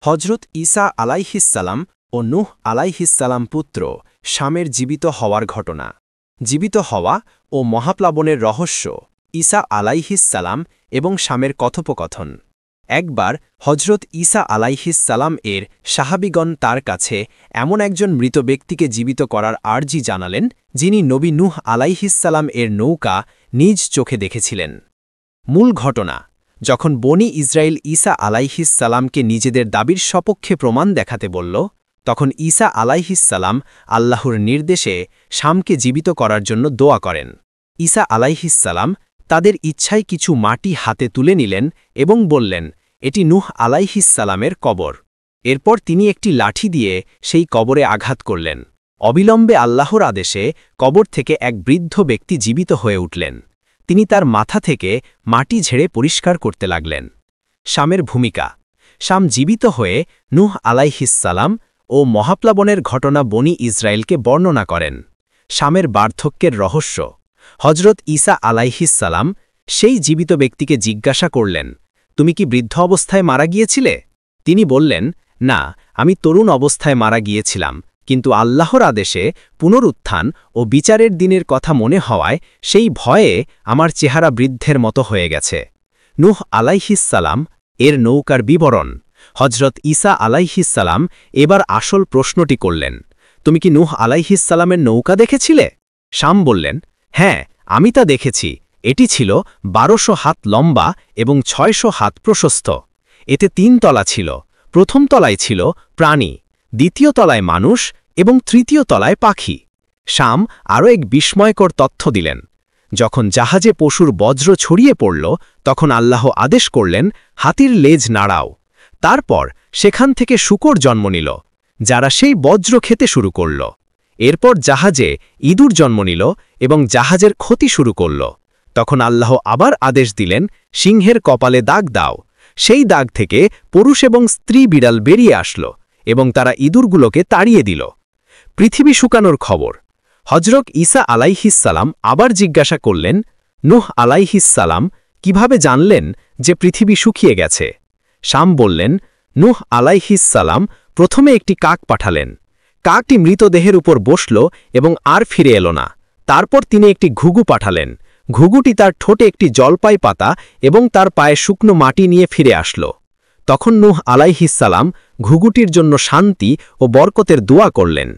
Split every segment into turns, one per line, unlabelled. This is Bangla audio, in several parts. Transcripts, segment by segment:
হজরত ঈসা আলাইহিসসালাম ও নূহ আলাইহিসসালাম পুত্র শামের জীবিত হওয়ার ঘটনা। জীবিত হওয়া ও মহাপ্লাবনের রহস্য, ঈসা আলাইহিসসালাম এবং শামের কথোপকথন। একবার হজরত ঈসা আলাইহিসসালাম এর সাহাবীগণ তার কাছে এমন একজন মৃত ব্যক্তিকে জীবিত করার আর্জি জানালেন, যিনি নবী নূহ আলাইহিসসালাম এর নৌকা নিজ চোখে দেখেছিলেন। মূল ঘটনা: যখন বনি ইসরায়েল ঈসা আলাইহিসসালামকে নিজেদের দাবির সপক্ষে প্রমাণ দেখাতে বলল, তখন ঈসা আলাইহিসসালাম আল্লাহর নির্দেশে শামকে জীবিত করার জন্য দোয়া করেন। ঈসা আলাইহিসসালাম তাদের ইচ্ছায় কিছু মাটি হাতে তুলে নিলেন এবং বললেন, এটি নূহ আলাইহিসসালামের কবর। এরপর তিনি একটি লাঠি দিয়ে সেই কবরে আঘাত করলেন। অবিলম্বে আল্লাহর আদেশে কবর থেকে এক বৃদ্ধ ব্যক্তি জীবিত হয়ে উঠলেন। তিনি তার মাথা থেকে মাটি ঝেড়ে পরিষ্কার করতে লাগলেন। শামের ভূমিকা: শাম জীবিত হয়ে নূহ আলাইহিসসালাম ও মহাপ্লাবনের ঘটনা বনি ইসরায়েলকে বর্ণনা করেন। শামের বার্ধক্যের রহস্য: হজরত ঈসা আলাইহিসসালাম সেই জীবিত ব্যক্তিকে জিজ্ঞাসা করলেন, তুমি কি বৃদ্ধ অবস্থায় মারা গিয়েছিলে? তিনি বললেন, না, আমি তরুণ অবস্থায় মারা গিয়েছিলাম, কিন্তু আল্লাহর আদেশে পুনরুত্থান ও বিচারের দিনের কথা মনে হওয়ায় সেই ভয়ে আমার চেহারা বৃদ্ধের মতো হয়ে গেছে। নূহ আলাইহিসসালাম এর নৌকার বিবরণ: হজরত ঈসা আলাইহিসসালাম এবার আসল প্রশ্নটি করলেন, তুমি কি নূহ আলাইহিসসালামের নৌকা দেখেছিলে? শাম বললেন, হ্যাঁ, আমি তা দেখেছি। এটি ছিল 1200 হাত লম্বা এবং 600 হাত প্রশস্ত। এতে 3 তলা ছিল। প্রথম তলায় ছিল প্রাণী, দ্বিতীয় তলায় মানুষ এবং তৃতীয় তলায় পাখি। শাম আরও এক বিস্ময়কর তথ্য দিলেন, যখন জাহাজে পশুর বজ্র ছড়িয়ে পড়ল, তখন আল্লাহ আদেশ করলেন, হাতির লেজ নাড়াও। তারপর সেখান থেকে শূকর জন্ম নিল, যারা সেই বজ্র খেতে শুরু করল। এরপর জাহাজে ইঁদুর জন্ম নিল এবং জাহাজের ক্ষতি শুরু করল। তখন আল্লাহ আবার আদেশ দিলেন, সিংহের কপালে দাগ দাও। সেই দাগ থেকে পুরুষ এবং স্ত্রী বিড়াল বেরিয়ে আসলো এবং তারা ইঁদুরগুলোকে তাড়িয়ে দিল। পৃথিবী শুকানোর খবর: হজরত ঈসা আলাইহিসসালাম আবার জিজ্ঞাসা করলেন, নূহ আলাইহিসসালাম কিভাবে জানলেন যে পৃথিবী শুকিয়ে গেছে? শাম বললেন, নূহ আলাইহিসসালাম প্রথমে একটি কাক পাঠালেন। কাকটি মৃতদেহের উপর বসল এবং আর ফিরে এলো না। তারপর তিনি একটি ঘুঘু পাঠালেন। ঘুঘুটি তার ঠোঁটে একটি জলপাই পাতা এবং তার পায়ে শুকনো মাটি নিয়ে ফিরে আসলো। তখন নূহ আলাইহিসসালাম ঘুঘুটির জন্য শান্তি ও বরকতের দোয়া করলেন।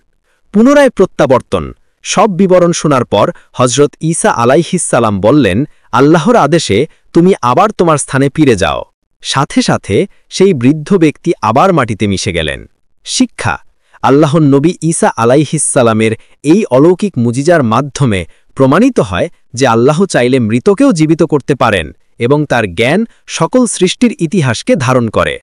পুনরায় প্রত্যাবর্তন: সব বিবরণ শোনার পর হজরত ঈসা আলাইহিসসালাম বললেন, আল্লাহর আদেশে তুমি আবার তোমার স্থানে ফিরে যাও। সাথে সাথে সেই বৃদ্ধ ব্যক্তি আবার মাটিতে মিশে গেলেন। শিক্ষা: আল্লাহর নবী ঈসা আলাইহিসসালামের এই অলৌকিক মুজিজার মাধ্যমে প্রমাণিত হয় যে আল্লাহ চাইলে মৃতকেও জীবিত করতে পারেন এবং তার জ্ঞান সকল সৃষ্টির ইতিহাসকে ধারণ করে।